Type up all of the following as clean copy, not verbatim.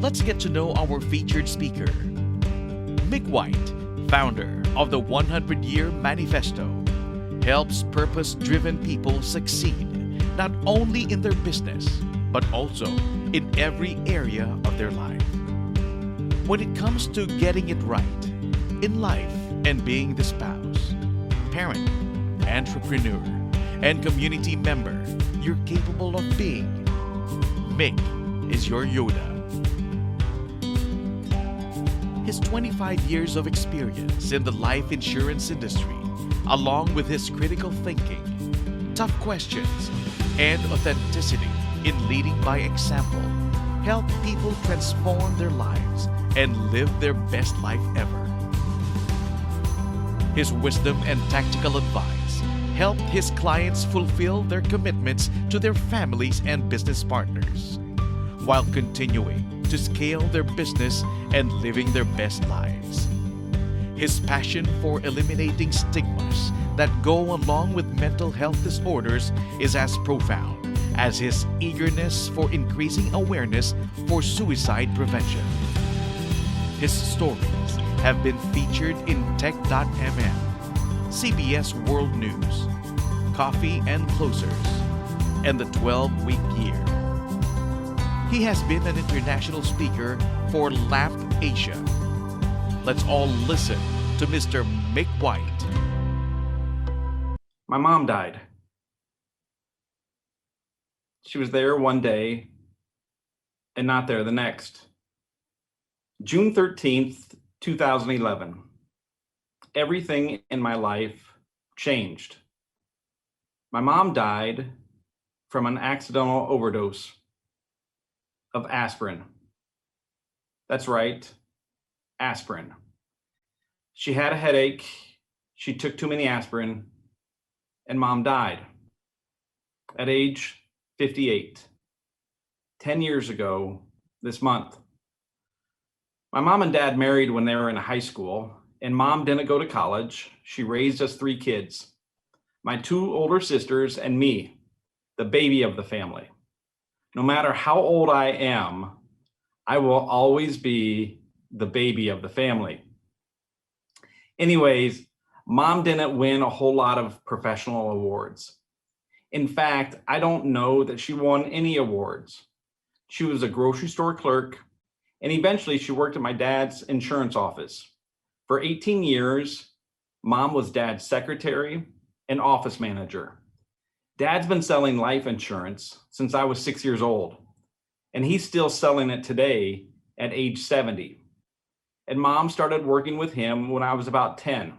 Let's get to know our featured speaker. Mick White, founder of the 100-Year Manifesto, helps purpose-driven people succeed not only in their business, but also in every area of their life. When it comes to getting it right in life and being the spouse, parent, entrepreneur, and community member you're capable of being, Mick is your Yoda. His 25 years of experience in the life insurance industry, along with his critical thinking, tough questions, and authenticity in leading by example, help people transform their lives and live their best life ever. His wisdom and tactical advice helped his clients fulfill their commitments to their families and business partners, while continuing to scale their business and living their best lives. His passion for eliminating stigmas that go along with mental health disorders is as profound as his eagerness for increasing awareness for suicide prevention. His stories have been featured in Tech.mn, CBS World News, Coffee and Closers, and the 12-Week Year. He has been an international speaker for Laugh Asia. Let's all listen to Mr. Mick White. My mom died. She was there one day and not there the next. June 13th, 2011. Everything in my life changed. My mom died from an accidental overdose of aspirin. That's right, aspirin. She had a headache, she took too many aspirin, and mom died at age 58, 10 years ago this month. My mom and dad married when they were in high school, and mom didn't go to college. She raised us 3 kids, my 2 older sisters and me, the baby of the family. No matter how old I am, I will always be the baby of the family. Anyways, mom didn't win a whole lot of professional awards. In fact, I don't know that she won any awards. She was a grocery store clerk, and eventually she worked at my dad's insurance office. For 18 years, mom was dad's secretary and office manager. Dad's been selling life insurance since I was 6 years old, and he's still selling it today at age 70. And mom started working with him when I was about 10.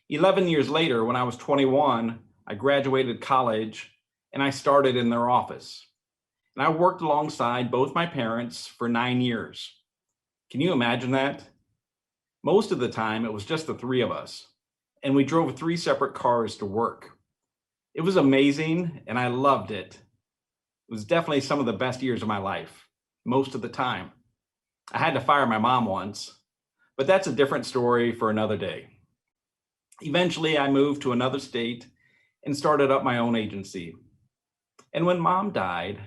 11 years later, when I was 21, I graduated college and I started in their office. And I worked alongside both my parents for 9 years. Can you imagine that? Most of the time, it was just the 3 of us, and we drove 3 separate cars to work. It was amazing, and I loved it. It was definitely some of the best years of my life, most of the time. I had to fire my mom once, but that's a different story for another day. Eventually, I moved to another state and started up my own agency. And when mom died,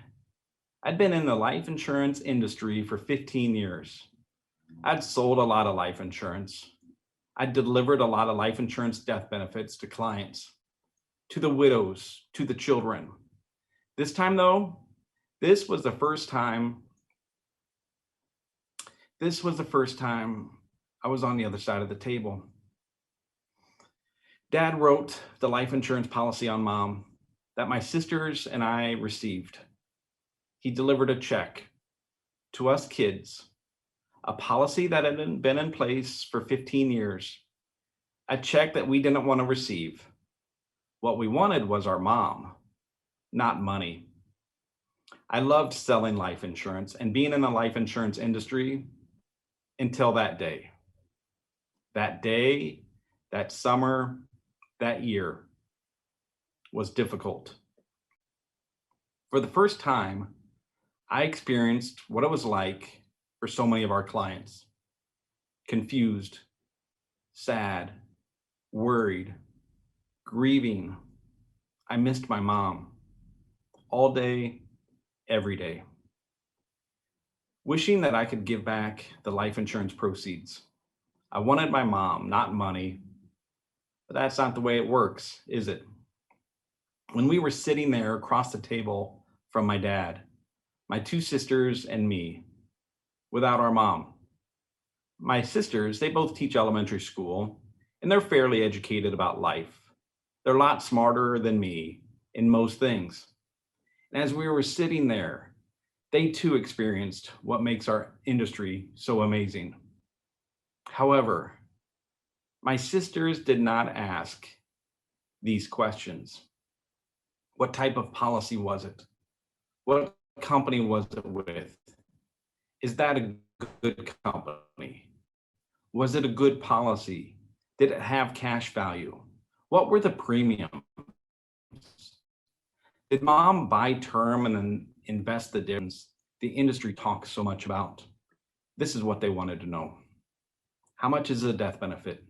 I'd been in the life insurance industry for 15 years. I'd sold a lot of life insurance. I'd delivered a lot of life insurance death benefits to clients, to the widows, to the children. This time though, this was the first time I was on the other side of the table. Dad wrote the life insurance policy on mom that my sisters and I received. He delivered a check to us kids, a policy that had been in place for 15 years, a check that we didn't want to receive. What we wanted was our mom, not money. I loved selling life insurance and being in the life insurance industry until that day. That day, that summer, that year was difficult. For the first time, I experienced what it was like for so many of our clients. Confused, sad, worried, grieving. I missed my mom all day, every day. wishing that I could give back the life insurance proceeds. I wanted my mom, not money, but that's not the way it works, is it? When we were sitting there across the table from my dad, my two sisters and me, without our mom. My sisters, they both teach elementary school, and they're fairly educated about life. They're a lot smarter than me in most things. And as we were sitting there, they too experienced what makes our industry so amazing. However, my sisters did not ask these questions. What type of policy was it? What company was it with? Is that a good company? Was it a good policy? Did it have cash value? What were the premiums? Did mom buy term and then invest the difference the industry talks so much about? This is what they wanted to know. How much is a death benefit?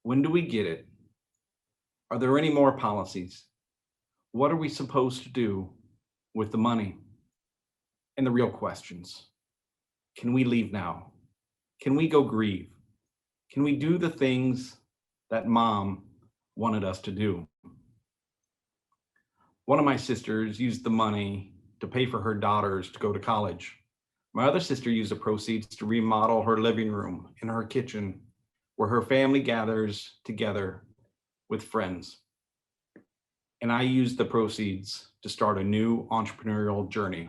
When do we get it? Are there any more policies? What are we supposed to do with the money? And the real questions. Can we leave now? Can we go grieve? Can we do the things that mom wanted us to do? One of my sisters used the money to pay for her daughters to go to college. My other sister used the proceeds to remodel her living room and her kitchen, where her family gathers together with friends. And I used the proceeds to start a new entrepreneurial journey.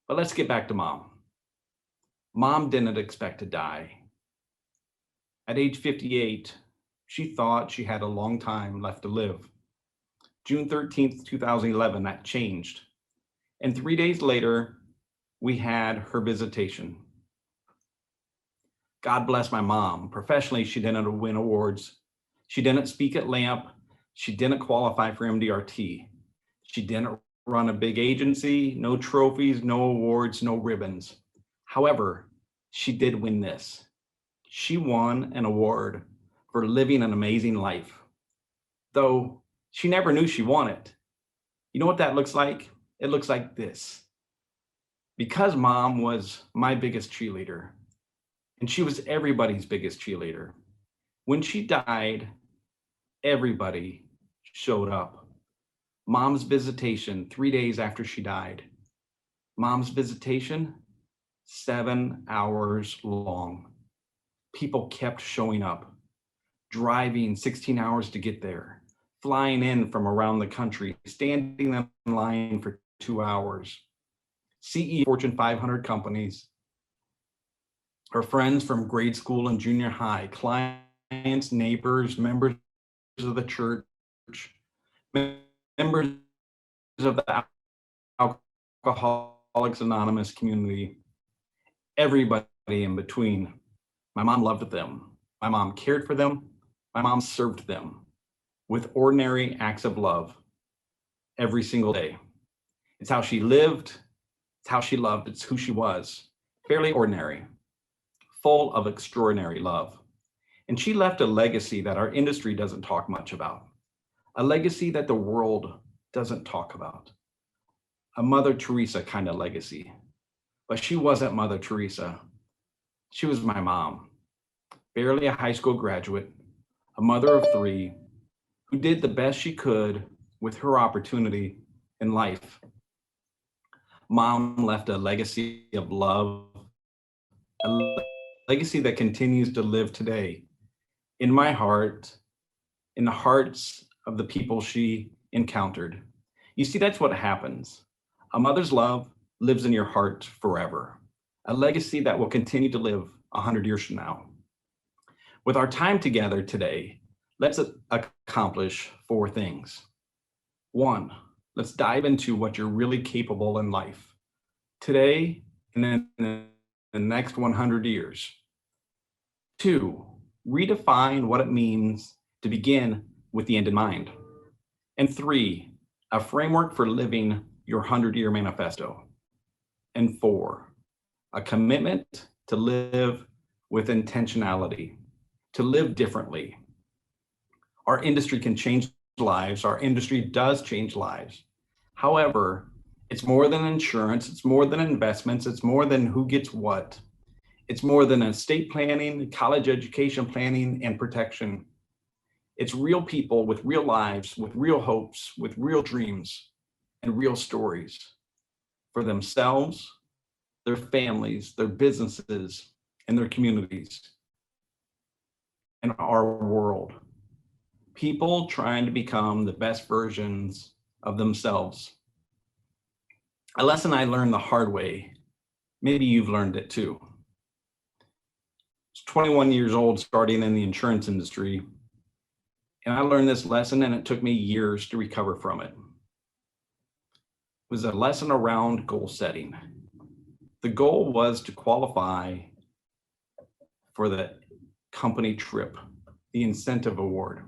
But let's get back to mom. Mom didn't expect to die. At age 58, she thought she had a long time left to live. June 13th, 2011, that changed. And 3 days later, we had her visitation. God bless my mom. Professionally, she didn't win awards. She didn't speak at LAMP. She didn't qualify for MDRT. She didn't run a big agency, no trophies, no awards, no ribbons. However, she did win this. She won an award for living an amazing life, though she never knew she won it. You know what that looks like? It looks like this. Because mom was my biggest cheerleader, and she was everybody's biggest cheerleader. When she died, everybody showed up. Mom's visitation 3 days after she died. Mom's visitation, 7 hours long. People kept showing up, driving 16 hours to get there, flying in from around the country, standing in line for 2 hours. CEO Fortune 500 companies, her friends from grade school and junior high, clients, neighbors, members of the church, members of the Alcoholics Anonymous community, everybody in between. My mom loved them. My mom cared for them. My mom served them with ordinary acts of love every single day. It's how she lived. It's how she loved. It's who she was. Fairly ordinary, full of extraordinary love. And she left a legacy that our industry doesn't talk much about, a legacy that the world doesn't talk about, a Mother Teresa kind of legacy. But she wasn't Mother Teresa. She was my mom, barely a high school graduate, a mother of 3, who did the best she could with her opportunity in life. Mom left a legacy of love, a legacy that continues to live today in my heart, in the hearts of the people she encountered. You see, that's what happens. A mother's love lives in your heart forever, a legacy that will continue to live 100 years from now. With our time together today, let's accomplish 4 things. 1, let's dive into what you're really capable in life today and then in the next 100 years. 2, redefine what it means to begin with the end in mind. And 3, a framework for living your 100-year manifesto. And 4, a commitment to live with intentionality, to live differently. Our industry can change lives. Our industry does change lives. However, It's more than insurance. It's more than investments. It's more than who gets what. It's more than estate planning, college education planning, and protection. It's real people with real lives, with real hopes, with real dreams, and real stories for themselves, their families, their businesses, and their communities, and our world. People trying to become the best versions of themselves. A lesson I learned the hard way. Maybe you've learned it too. I was 21 years old, starting in the insurance industry. And I learned this lesson, and it took me years to recover from it. It was a lesson around goal setting. The goal was to qualify for the company trip, the incentive award.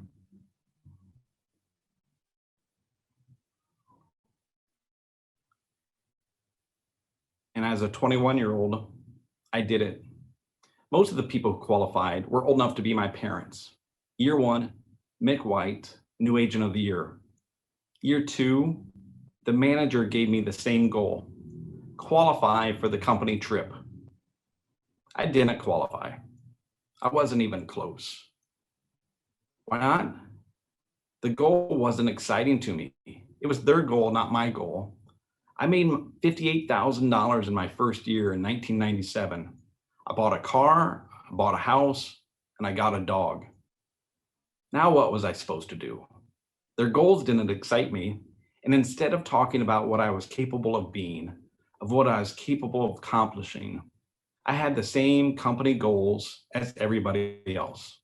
And as a 21-year-old, I did it. Most of the people who qualified were old enough to be my parents. Year one, Mick White, New Agent of the Year. Year two, the manager gave me the same goal, qualify for the company trip. I didn't qualify. I wasn't even close. Why not? The goal wasn't exciting to me. It was their goal, not my goal. I made $58,000 in my first year in 1997. I bought a car, I bought a house, and I got a dog. Now what was I supposed to do? Their goals didn't excite me. And instead of talking about what I was capable of being, of what I was capable of accomplishing, I had the same company goals as everybody else.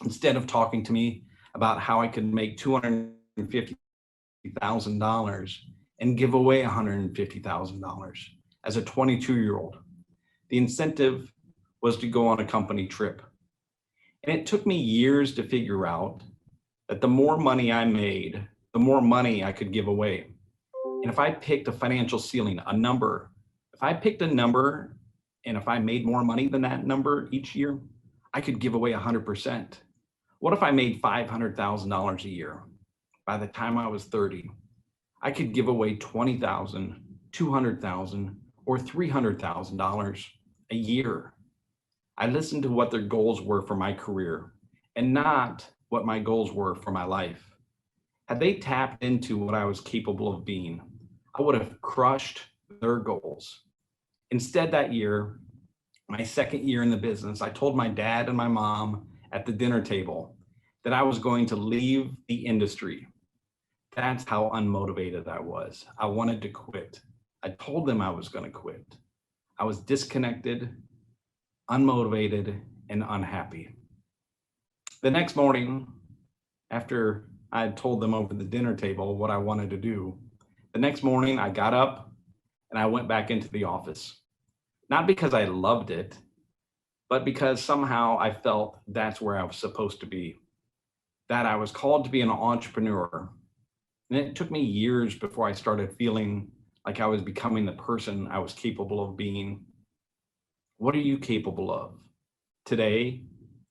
Instead of talking to me about how I could make $250,000 and give away $150,000 as a 22-year-old. The incentive was to go on a company trip. And it took me years to figure out that the more money I made, the more money I could give away. And if I picked a financial ceiling, a number, if I picked a number and if I made more money than that number each year, I could give away 100%. What if I made $500,000 a year? By the time I was 30, I could give away $20,000, $200,000, or $300,000 a year. I listened to what their goals were for my career and not what my goals were for my life. Had they tapped into what I was capable of being, I would have crushed their goals. Instead, that year, my second year in the business, I told my dad and my mom at the dinner table that I was going to leave the industry. That's how unmotivated I was. I wanted to quit. I told them I was going to quit. I was disconnected, unmotivated, and unhappy. The next morning, after I had told them over the dinner table what I wanted to do, the next morning I got up and I went back into the office. Not because I loved it, but because somehow I felt that's where I was supposed to be, that I was called to be an entrepreneur. And it took me years before I started feeling like I was becoming the person I was capable of being. What are you capable of today,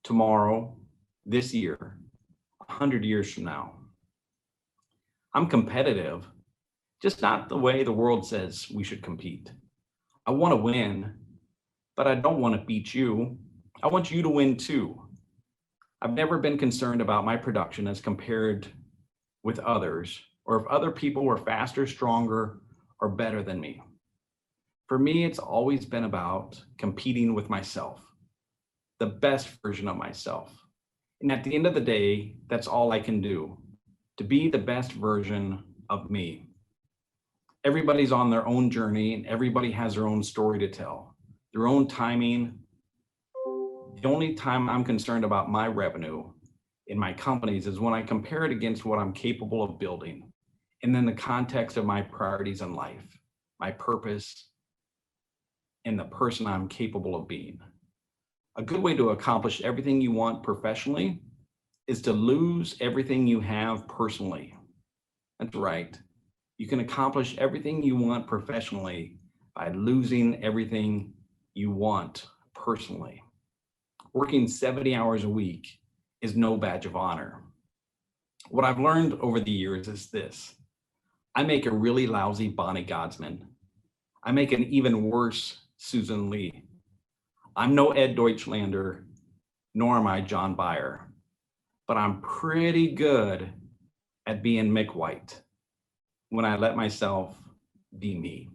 tomorrow, this year, 100 years from now? I'm competitive, just not the way the world says we should compete. I want to win, but I don't want to beat you. I want you to win too. I've never been concerned about my production as compared with others, or if other people were faster, stronger, or better than me. For me, it's always been about competing with myself, the best version of myself. And at the end of the day, that's all I can do, to be the best version of me. Everybody's on their own journey and everybody has their own story to tell, their own timing. The only time I'm concerned about my revenue in my companies is when I compare it against what I'm capable of building, and then the context of my priorities in life, my purpose, and the person I'm capable of being. A good way to accomplish everything you want professionally is to lose everything you have personally. That's right. You can accomplish everything you want professionally by losing everything you want personally. Working 70 hours a week is no badge of honor. What I've learned over the years is this: I make a really lousy Bonnie Godsman. I make an even worse Susan Lee. I'm no Ed Deutschlander, nor am I John Byer, but I'm pretty good at being Mick White when I let myself be me.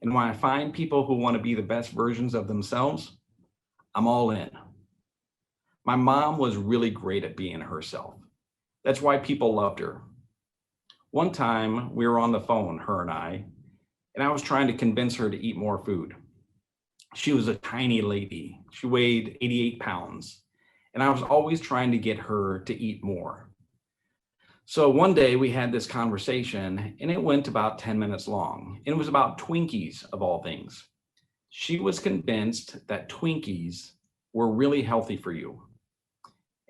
And when I find people who want to be the best versions of themselves, I'm all in. My mom was really great at being herself. That's why people loved her. One time we were on the phone, her and I was trying to convince her to eat more food. She was a tiny lady. She weighed 88 pounds, and I was always trying to get her to eat more. So one day we had this conversation and it went about 10 minutes long. And it was about Twinkies of all things. She was convinced that Twinkies were really healthy for you.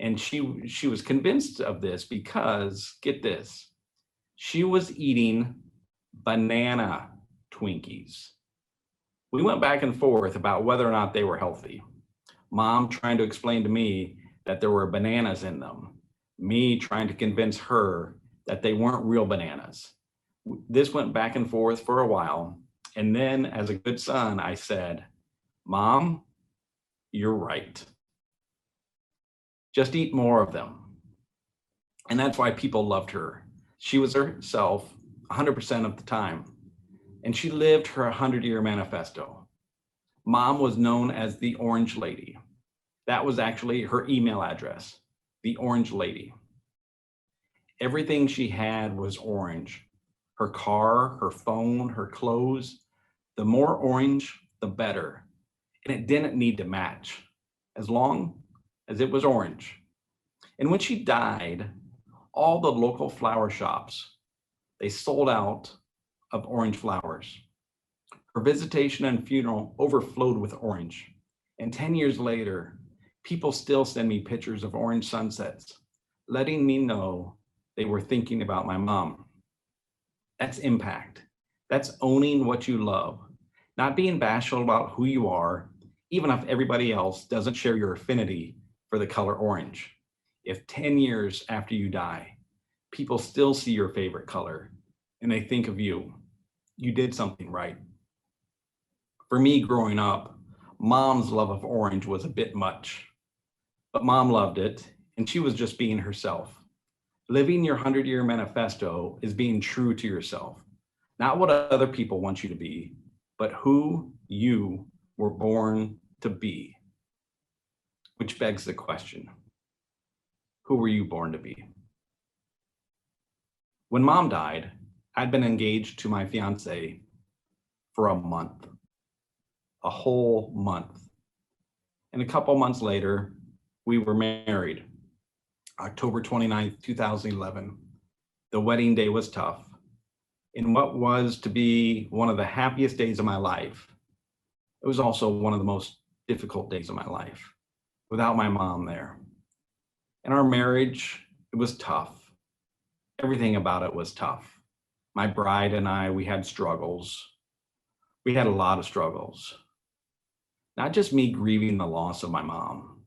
And she was convinced of this because, get this, she was eating banana Twinkies. We went back and forth about whether or not they were healthy. Mom trying to explain to me that there were bananas in them. Me trying to convince her that they weren't real bananas. This went back and forth for a while. And then as a good son, I said, Mom, you're right. Just eat more of them. And that's why people loved her. She was herself 100% of the time. And she lived her 100-year manifesto. Mom was known as the Orange Lady. That was actually her email address, the Orange Lady. Everything she had was orange. Her car, her phone, her clothes. The more orange, the better. And it didn't need to match, as long as it was orange. And when she died, all the local flower shops, they sold out of orange flowers. Her visitation and funeral overflowed with orange. And 10 years later, people still send me pictures of orange sunsets, letting me know they were thinking about my mom. That's impact. That's owning what you love, not being bashful about who you are, even if everybody else doesn't share your affinity for the color orange. If 10 years after you die, people still see your favorite color and they think of you, you did something right. For me growing up, Mom's love of orange was a bit much, but Mom loved it and she was just being herself. Living your 100-year manifesto is being true to yourself, not what other people want you to be, but who you were born to be. Which begs the question, who were you born to be? When Mom died, I'd been engaged to my fiance for a month, a whole month. And a couple months later, we were married. October 29th, 2011. The wedding day was tough. In what was to be one of the happiest days of my life, it was also one of the most difficult days of my life without my mom there. And our marriage, it was tough. Everything about it was tough. My bride and I, we had struggles. We had a lot of struggles. Not just me grieving the loss of my mom.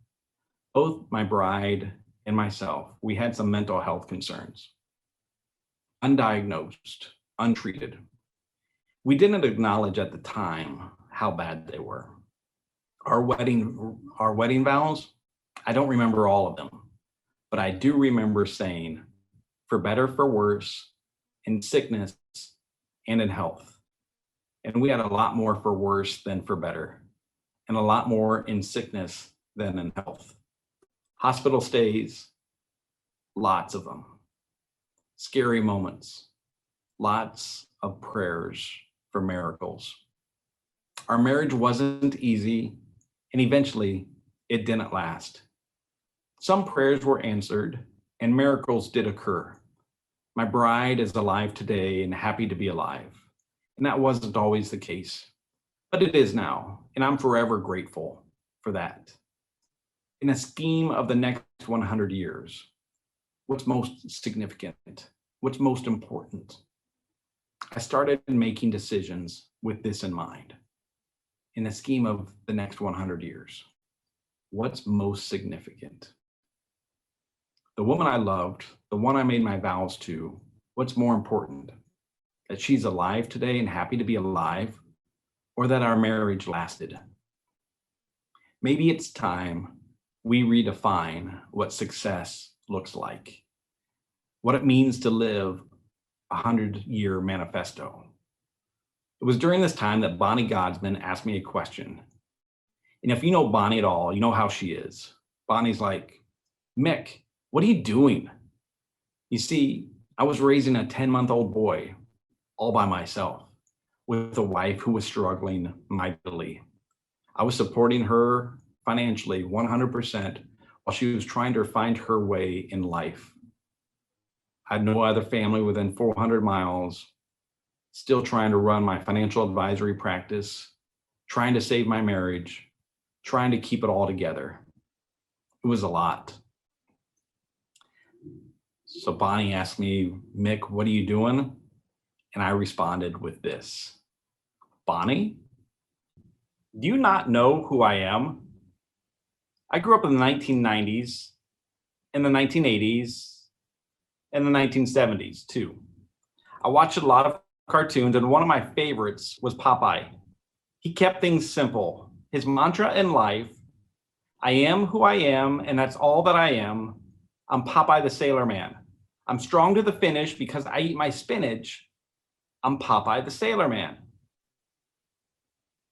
Both my bride and myself, we had some mental health concerns. Undiagnosed, untreated. We didn't acknowledge at the time how bad they were. Our wedding vows, I don't remember all of them, but I do remember saying, for better, for worse, in sickness and in health. And we had a lot more for worse than for better, and a lot more in sickness than in health. Hospital stays, lots of them. Scary moments, lots of prayers for miracles. Our marriage wasn't easy, and eventually it didn't last. Some prayers were answered, and miracles did occur. My bride is alive today and happy to be alive. And that wasn't always the case, but it is now, and I'm forever grateful for that. In a scheme of the next 100 years, what's most significant? What's most important? I started making decisions with this in mind. In a scheme of the next 100 years, what's most significant? The woman I loved, the one I made my vows to, what's more important? that she's alive today and happy to be alive, or that our marriage lasted. Maybe it's time we redefine what success looks like, what it means to live a 100-year manifesto. It was during this time that Bonnie Godsman asked me a question. And if you know Bonnie at all, you know how she is. Bonnie's like, Mick, what are you doing? You see, I was raising a 10-month-old boy all by myself with a wife who was struggling mightily. I was supporting her financially 100% while she was trying to find her way in life. I had no other family within 400 miles, still trying to run my financial advisory practice, trying to save my marriage, trying to keep it all together. It was a lot. So Bonnie asked me, Mick, what are you doing? And I responded with this. Bonnie, do you not know who I am? I grew up in the 1990s, in the 1980s, and the 1970s too. I watched a lot of cartoons, and one of my favorites was Popeye. He kept things simple. His mantra in life, I am who I am, and that's all that I am. I'm Popeye the Sailor Man. I'm strong to the finish because I eat my spinach. I'm Popeye the Sailor Man.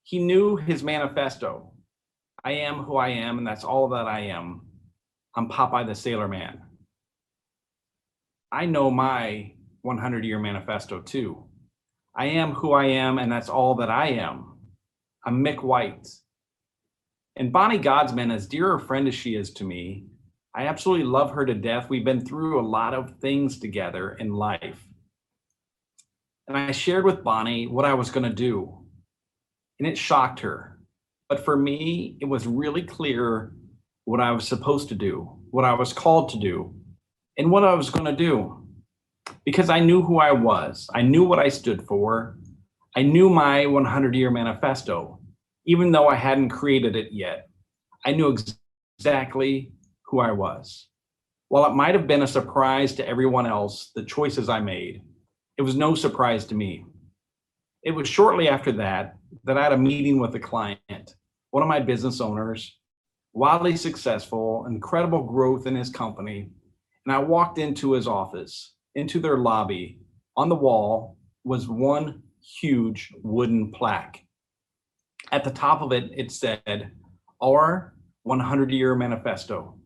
He knew his manifesto. I am who I am, and that's all that I am. I'm Popeye the Sailor Man. I know my 100-year manifesto too. I am who I am, and that's all that I am. I'm Mick White. And Bonnie Godsman, as dear a friend as she is to me, I absolutely love her to death. We've been through a lot of things together in life. And I shared with Bonnie what I was going to do, and it shocked her. But for me, it was really clear what I was supposed to do, what I was called to do, and what I was going to do. Because I knew who I was. I knew what I stood for. I knew my 100-year manifesto, even though I hadn't created it yet. I knew exactly who I was. While it might have been a surprise to everyone else, the choices I made, it was no surprise to me. It was shortly after that I had a meeting with a client, one of my business owners, wildly successful, incredible growth in his company. And I walked into his office, into their lobby. On the wall was one huge wooden plaque. At the top of it, it said, our 100-year manifesto.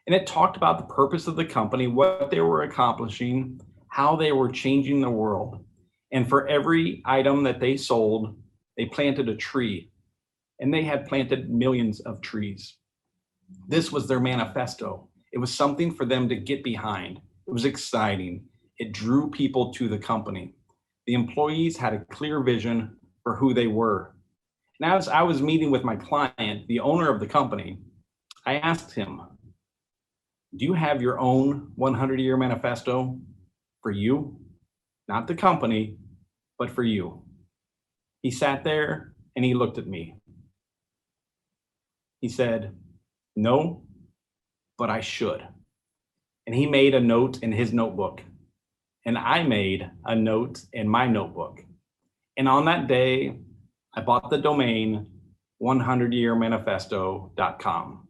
And it talked about the purpose of the company, what they were accomplishing, how they were changing the world. And for every item that they sold, they planted a tree. And they had planted millions of trees. This was their manifesto. It was something for them to get behind. It was exciting. It drew people to the company. The employees had a clear vision for who they were. And as I was meeting with my client, the owner of the company, I asked him, do you have your own 100-year manifesto for you? Not the company, but for you. He sat there and he looked at me. He said, no, but I should. And he made a note in his notebook. And I made a note in my notebook. And on that day, I bought the domain 100yearmanifesto.com.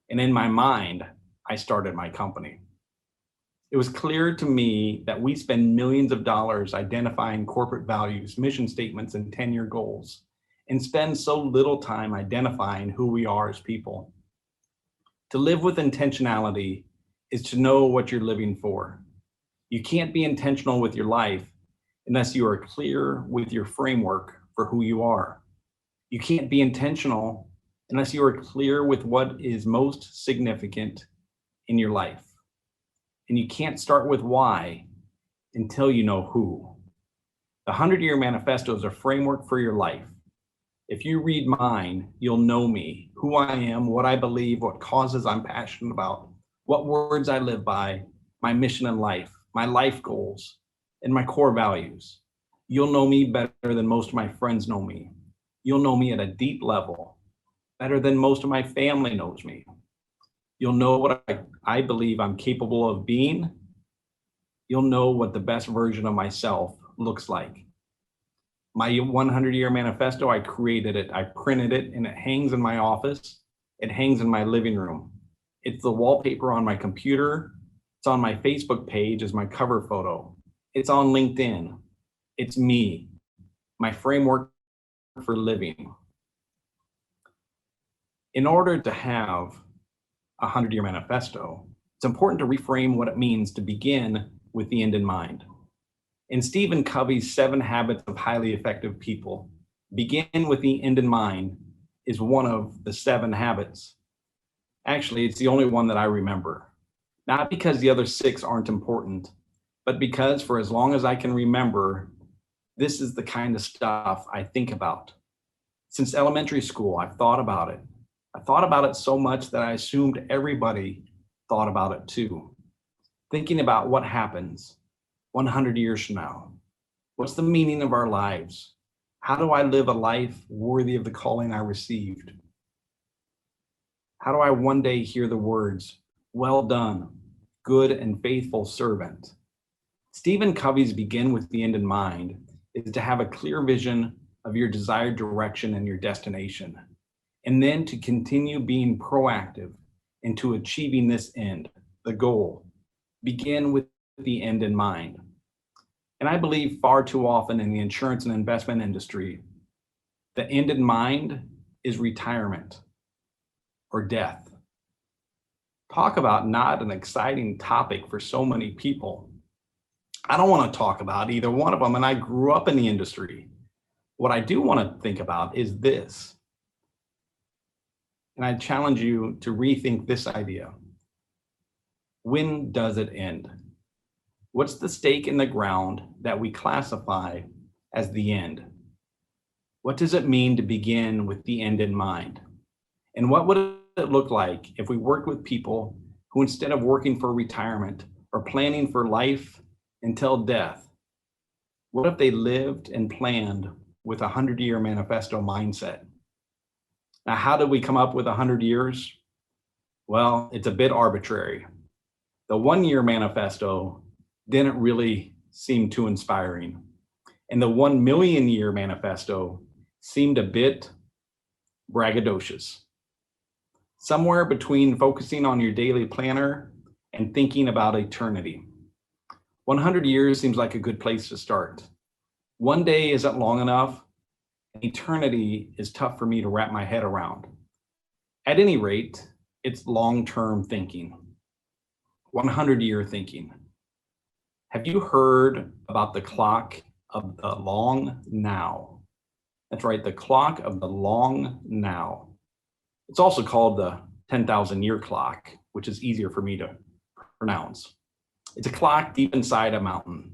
And in my mind, I started my company. It was clear to me that we spend millions of dollars identifying corporate values, mission statements, and 10-year goals, and spend so little time identifying who we are as people. To live with intentionality is to know what you're living for. You can't be intentional with your life unless you are clear with your framework for who you are. You can't be intentional unless you are clear with what is most significant in your life. And you can't start with why until you know who. The 100-year manifesto is a framework for your life. If you read mine, you'll know me, who I am, what I believe, what causes I'm passionate about, what words I live by, my mission in life, my life goals, and my core values. You'll know me better than most of my friends know me. You'll know me at a deep level, better than most of my family knows me. You'll know what I believe I'm capable of being. You'll know what the best version of myself looks like. My 100-year manifesto, I created it, I printed it, and it hangs in my office. It hangs in my living room. It's the wallpaper on my computer. It's on my Facebook page as my cover photo. It's on LinkedIn. It's me, my framework for living. In order to have a 100-year manifesto, it's important to reframe what it means to begin with the end in mind. In Stephen Covey's 7 Habits of Highly Effective People, begin with the end in mind is one of the 7 habits. Actually, it's the only one that I remember. Not because the other 6 aren't important, but because for as long as I can remember, this is the kind of stuff I think about. Since elementary school, I've thought about it. I thought about it so much that I assumed everybody thought about it too. Thinking about what happens 100 years from now. What's the meaning of our lives? How do I live a life worthy of the calling I received? How do I one day hear the words, "Well done, good and faithful servant"? Stephen Covey's begin with the end in mind is to have a clear vision of your desired direction and your destination, and then to continue being proactive into achieving this end, the goal. Begin with the end in mind. And I believe far too often in the insurance and investment industry, the end in mind is retirement or death. Talk about not an exciting topic for so many people. I don't want to talk about either one of them, and I grew up in the industry. What I do want to think about is this. And I challenge you to rethink this idea. When does it end? What's the stake in the ground that we classify as the end? What does it mean to begin with the end in mind? And what would it look like if we worked with people who, instead of working for retirement or planning for life until death, what if they lived and planned with a 100-year manifesto mindset? Now, how did we come up with 100 years? Well, it's a bit arbitrary. The 1-year manifesto didn't really seem too inspiring. And the 1 million year manifesto seemed a bit braggadocious. Somewhere between focusing on your daily planner and thinking about eternity. 100 years seems like a good place to start. One day isn't long enough. Eternity is tough for me to wrap my head around. At any rate, it's long-term thinking, 100-year thinking. Have you heard about the clock of the long now? That's right, the clock of the long now. It's also called the 10,000-year clock, which is easier for me to pronounce. It's a clock deep inside a mountain.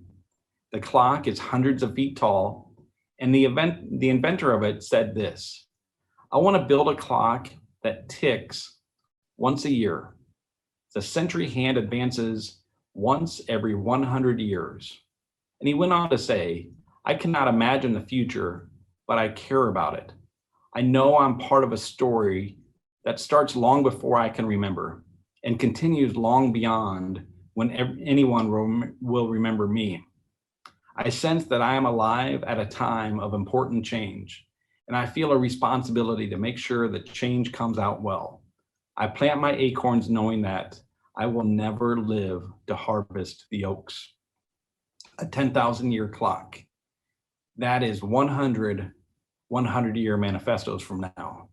The clock is hundreds of feet tall, and the inventor of it said this: I want to build a clock that ticks once a year. The century hand advances once every 100 years. And he went on to say, I cannot imagine the future, but I care about it. I know I'm part of a story that starts long before I can remember and continues long beyond when anyone will remember me. I sense that I am alive at a time of important change, and I feel a responsibility to make sure that change comes out well. I plant my acorns knowing that I will never live to harvest the oaks. A 10,000-year clock. That is 100 100-year manifestos from now.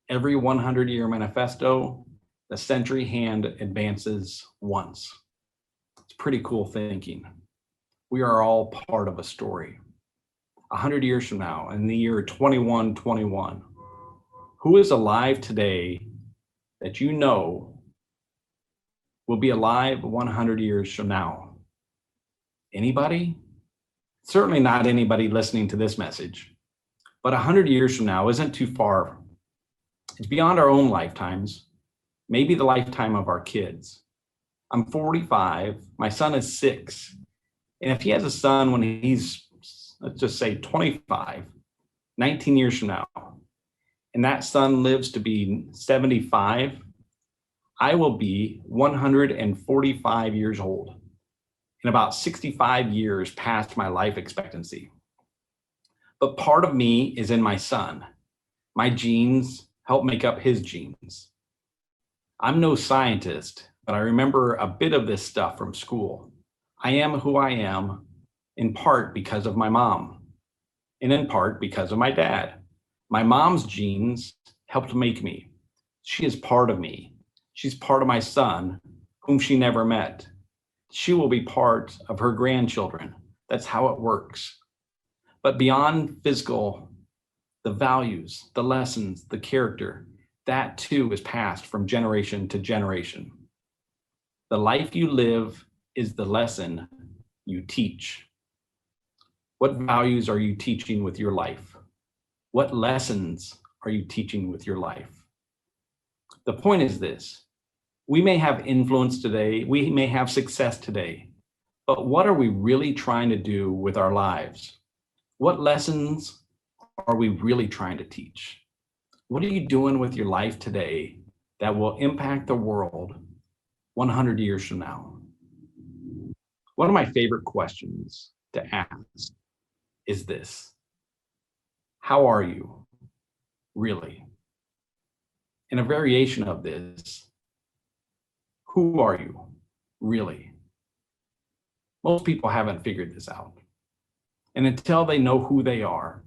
Every 100-year manifesto, the century hand advances once. It's pretty cool thinking. We are all part of a story. 100 years from now, in the year 2121, who is alive today that you know will be alive 100 years from now? Anybody? Certainly not anybody listening to this message, but 100 years from now isn't too far. It's beyond our own lifetimes, maybe the lifetime of our kids. I'm 45, my son is 6, and if he has a son when he's, let's just say 25, 19 years from now, and that son lives to be 75, I will be 145 years old. and about 65 years past my life expectancy. But part of me is in my son. My genes help make up his genes. I'm no scientist, but I remember a bit of this stuff from school. I am who I am in part because of my mom, and in part because of my dad. My mom's genes helped make me. She is part of me. She's part of my son, whom she never met. She will be part of her grandchildren. That's how it works. But beyond physical, the values, the lessons, the character, that too is passed from generation to generation. The life you live is the lesson you teach. What values are you teaching with your life? What lessons are you teaching with your life? The point is this: we may have influence today, we may have success today, but what are we really trying to do with our lives? What lessons are we really trying to teach? What are you doing with your life today that will impact the world 100 years from now? One of my favorite questions to ask is this: how are you really? And a variation of this: who are you really? Most people haven't figured this out. And until they know who they are,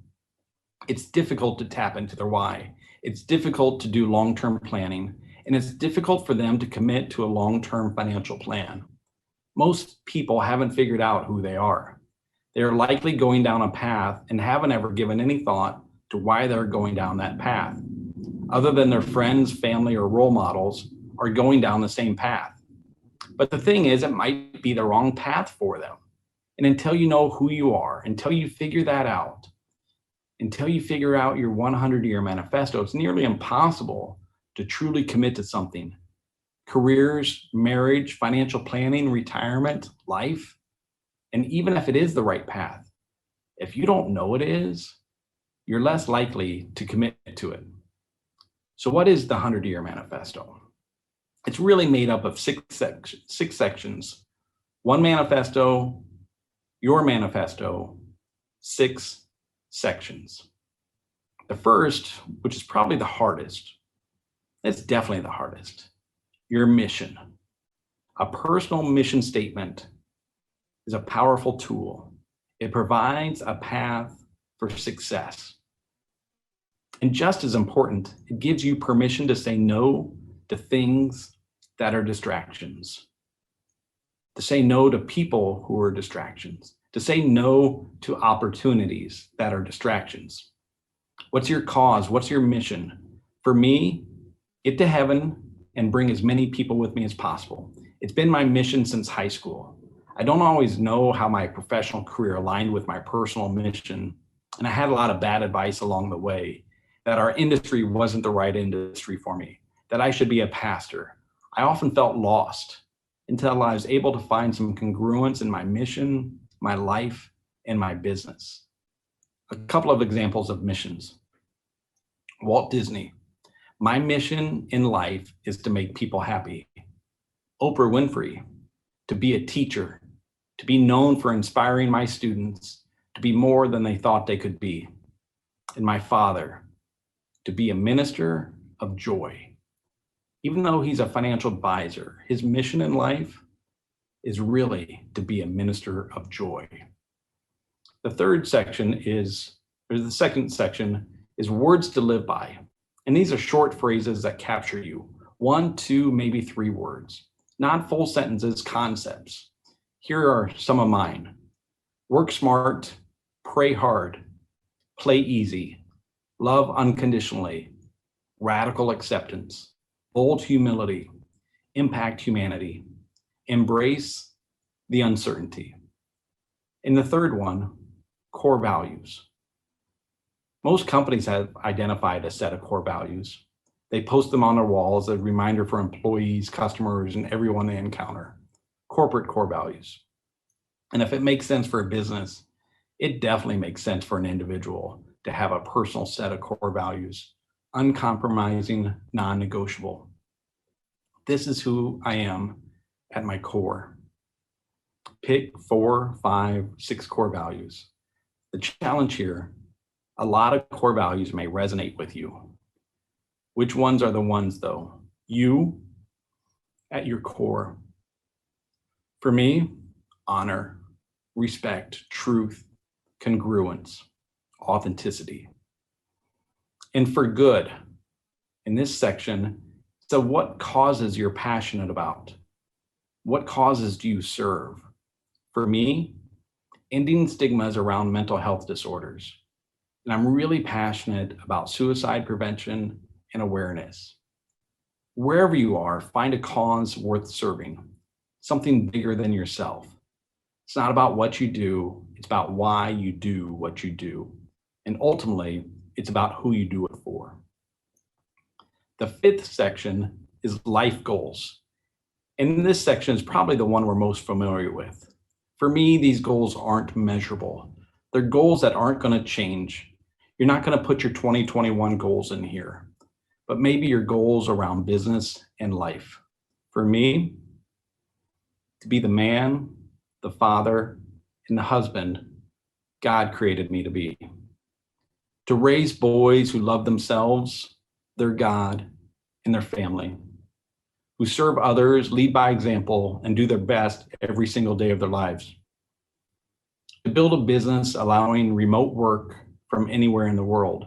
it's difficult to tap into their why. It's difficult to do long-term planning, and it's difficult for them to commit to a long-term financial plan. Most people haven't figured out who they are. They're likely going down a path and haven't ever given any thought to why they're going down that path, other than their friends, family, or role models are going down the same path. But the thing is, it might be the wrong path for them. And until you know who you are, until you figure that out, until you figure out your 100-year manifesto, it's nearly impossible to truly commit to something. Careers, marriage, financial planning, retirement, life, and even if it is the right path, if you don't know it is, you're less likely to commit to it. So what is the 100-year manifesto? It's really made up of six sections. One manifesto, your manifesto, 6 sections. The first, which is probably the hardest, it's definitely the hardest, your mission. A personal mission statement is a powerful tool. It provides a path for success. And just as important, it gives you permission to say no to things that are distractions, to say no to people who are distractions, to say no to opportunities that are distractions. What's your cause? What's your mission? For me, get to heaven and bring as many people with me as possible. It's been my mission since high school. I don't always know how my professional career aligned with my personal mission, and I had a lot of bad advice along the way, that our industry wasn't the right industry for me, that I should be a pastor. I often felt lost until I was able to find some congruence in my mission, my life, and my business. A couple of examples of missions. Walt Disney: my mission in life is to make people happy. Oprah Winfrey: to be a teacher, to be known for inspiring my students to be more than they thought they could be. And my father: to be a minister of joy. Even though he's a financial advisor, his mission in life is really to be a minister of joy. The second section is words to live by. And these are short phrases that capture you. 1, 2, maybe 3 words, not full sentences, concepts. Here are some of mine: work smart, pray hard, play easy, love unconditionally, radical acceptance, bold humility, impact humanity, embrace the uncertainty. And the third one, core values. Most companies have identified a set of core values. They post them on their walls as a reminder for employees, customers, and everyone they encounter. Corporate core values. And if it makes sense for a business, it definitely makes sense for an individual to have a personal set of core values, uncompromising, non-negotiable. This is who I am at my core. Pick 4, 5, 6 core values. The challenge here, a lot of core values may resonate with you. Which ones are the ones though? You at your core. For me, honor, respect, truth, congruence, authenticity. And for good, in this section, so what causes you're passionate about? What causes do you serve? For me, ending stigmas around mental health disorders. And I'm really passionate about suicide prevention and awareness. Wherever you are, find a cause worth serving, something bigger than yourself. It's not about what you do, it's about why you do what you do. And ultimately, it's about who you do it for. The 5th section is life goals. And this section is probably the one we're most familiar with. For me, these goals aren't measurable. They're goals that aren't going to change. You're not going to put your 2021 goals in here, but maybe your goals around business and life. For me, to be the man, the father, and the husband God created me to be. To raise boys who love themselves, their God, and their family, who serve others, lead by example, and do their best every single day of their lives. To build a business allowing remote work from anywhere in the world.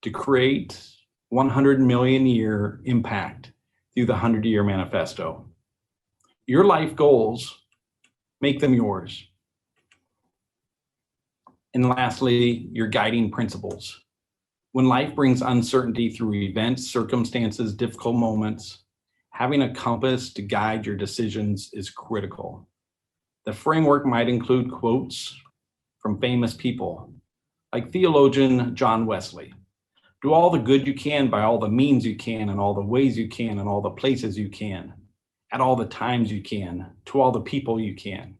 To create 100 million year impact through the 100-year manifesto. Your life goals, make them yours. And lastly, your guiding principles. When life brings uncertainty through events, circumstances, difficult moments, having a compass to guide your decisions is critical. The framework might include quotes from famous people, like theologian John Wesley. Do all the good you can by all the means you can, and all the ways you can, and all the places you can, at all the times you can, to all the people you can,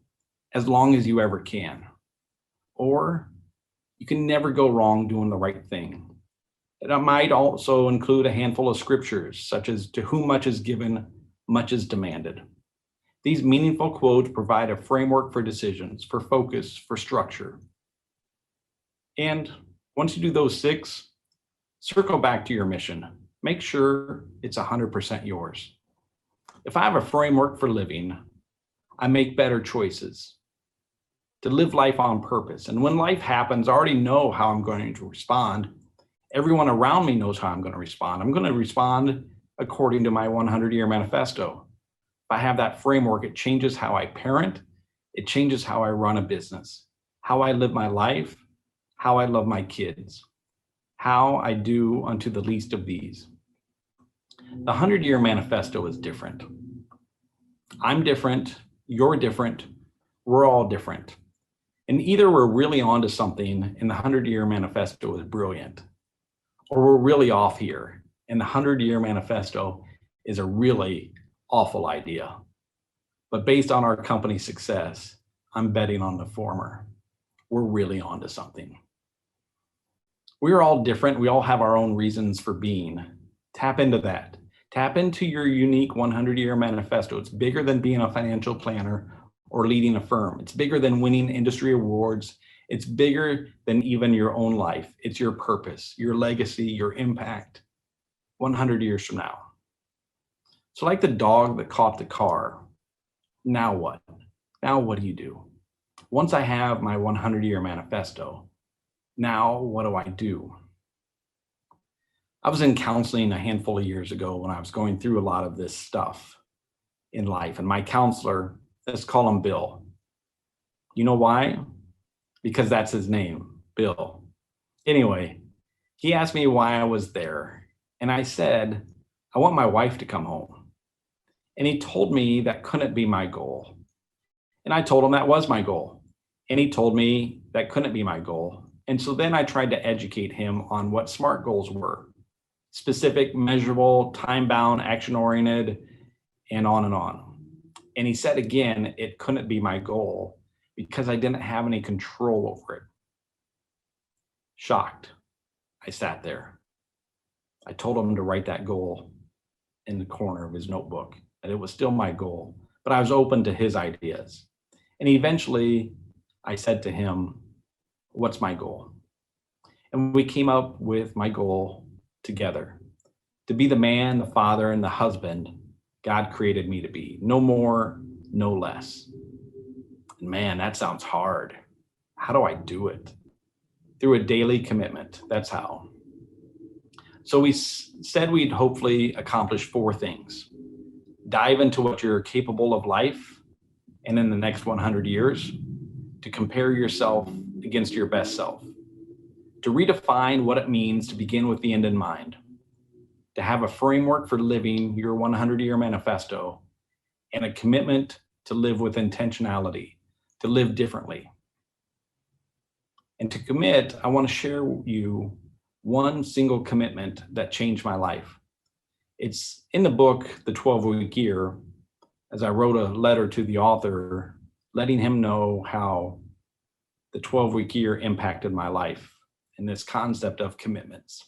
as long as you ever can. Or you can never go wrong doing the right thing. It might also include a handful of scriptures, such as, to whom much is given, much is demanded. These meaningful quotes provide a framework for decisions, for focus, for structure. And once you do those 6, circle back to your mission. Make sure it's 100% yours. If I have a framework for living, I make better choices to live life on purpose. And when life happens, I already know how I'm going to respond. Everyone around me knows how I'm going to respond. I'm going to respond according to my 100-year manifesto. If I have that framework, it changes how I parent. It changes how I run a business, how I live my life, how I love my kids, how I do unto the least of these. The 100-year manifesto is different. I'm different, you're different, we're all different. And either we're really onto something and the 100-year manifesto is brilliant, or we're really off here and the 100-year manifesto is a really awful idea. But based on our company's success, I'm betting on the former. We're really onto something. We're all different. We all have our own reasons for being. Tap into that. Tap into your unique 100-year manifesto. It's bigger than being a financial planner or leading a firm. It's bigger than winning industry awards. It's bigger than even your own life. It's your purpose, your legacy, your impact 100 years from now. So like the dog that caught the car, now what? Now what do you do? Once I have my 100-year manifesto, now what do I do? I was in counseling a handful of years ago when I was going through a lot of this stuff in life. And my counselor, let's call him Bill. You know why? Because that's his name, Bill. Anyway, he asked me why I was there. And I said, I want my wife to come home. And he told me that couldn't be my goal. And I told him that was my goal. And he told me that couldn't be my goal. And so then I tried to educate him on what SMART goals were. Specific, measurable, time-bound, action-oriented, and on and on. And he said again, it couldn't be my goal because I didn't have any control over it. Shocked, I sat there. I told him to write that goal in the corner of his notebook, that it was still my goal, but I was open to his ideas. And eventually I said to him, what's my goal? And we came up with my goal together, to be the man, the father, and the husband God created me to be. No more, no less. And man, that sounds hard. How do I do it? Through a daily commitment. That's how. So we said we'd hopefully accomplish 4 things. Dive into what you're capable of life and in the next 100 years, to compare yourself against your best self, to redefine what it means to begin with the end in mind, to have a framework for living your 100-year manifesto, and a commitment to live with intentionality, to live differently. And to commit, I want to share with you one single commitment that changed my life. It's in the book, The 12-Week Year, as I wrote a letter to the author, letting him know how the 12-week year impacted my life and this concept of commitments.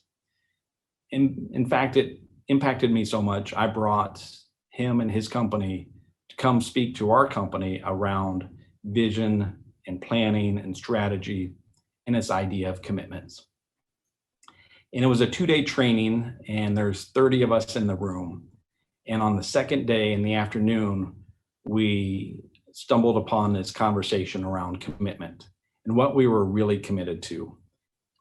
In fact, it impacted me so much, I brought him and his company to come speak to our company around vision and planning and strategy and this idea of commitments. And it was a 2-day training, and there's 30 of us in the room. And on the second day in the afternoon, we stumbled upon this conversation around commitment and what we were really committed to.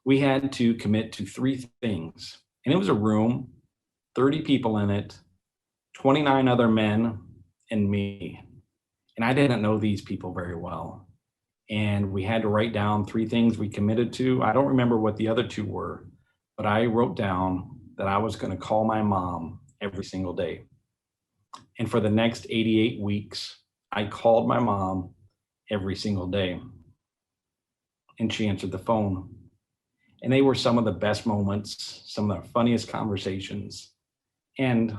We had to commit to 3 things. And it was a room, 30 people in it, 29 other men, and me. And I didn't know these people very well. And we had to write down 3 things we committed to. I don't remember what the other 2 were, but I wrote down that I was going to call my mom every single day. And for the next 88 weeks, I called my mom every single day. And she answered the phone. And they were some of the best moments, some of the funniest conversations. And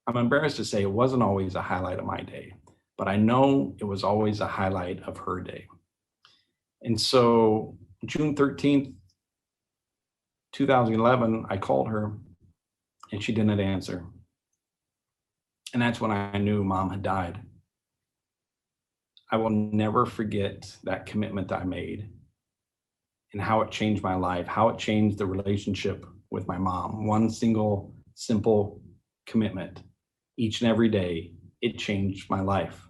I'm embarrassed to say it wasn't always a highlight of my day, but I know it was always a highlight of her day. And so June 13th, 2011, I called her and she didn't answer. And that's when I knew Mom had died. I will never forget that commitment I made and how it changed my life, how it changed the relationship with my mom. One single, simple commitment each and every day, it changed my life.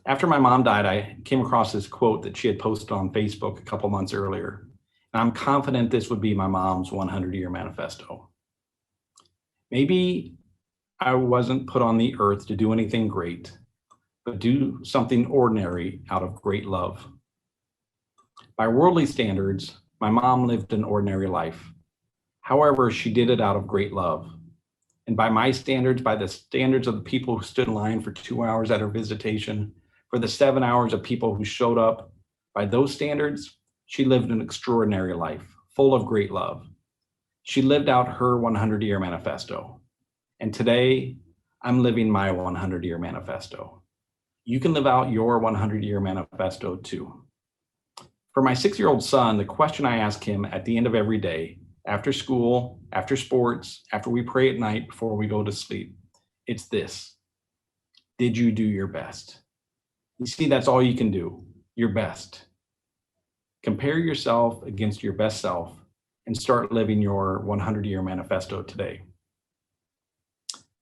After my mom died, I came across this quote that she had posted on Facebook a couple months earlier. And I'm confident this would be my mom's 100-year manifesto. Maybe I wasn't put on the earth to do anything great, but do something ordinary out of great love. By worldly standards, my mom lived an ordinary life. However, she did it out of great love. And by my standards, by the standards of the people who stood in line for 2 hours at her visitation, for the 7 hours of people who showed up, by those standards, she lived an extraordinary life, full of great love. She lived out her 100-year manifesto. And today, I'm living my 100-year manifesto. You can live out your 100-year manifesto too. For my 6-year-old son, the question I ask him at the end of every day, after school, after sports, after we pray at night before we go to sleep, it's this: did you do your best? You see, that's all you can do, your best. Compare yourself against your best self and start living your 100-year manifesto today.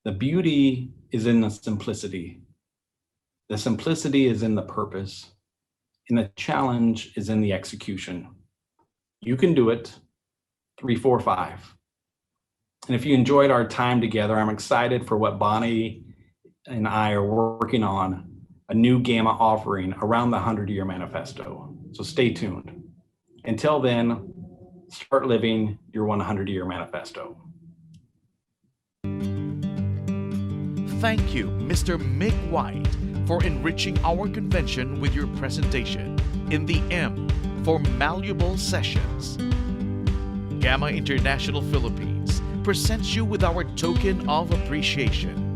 The beauty is in the simplicity. The simplicity is in the purpose, and the challenge is in the execution. You can do it. 3, 4, 5. And if you enjoyed our time together, I'm excited for what Bonnie and I are working on, a new GAMA offering around the 100-year manifesto. So stay tuned. Until then, start living your 100-year manifesto. Thank you, Mr. Mick White, for enriching our convention with your presentation in the M for Malleable Sessions. GAMA International Philippines presents you with our token of appreciation.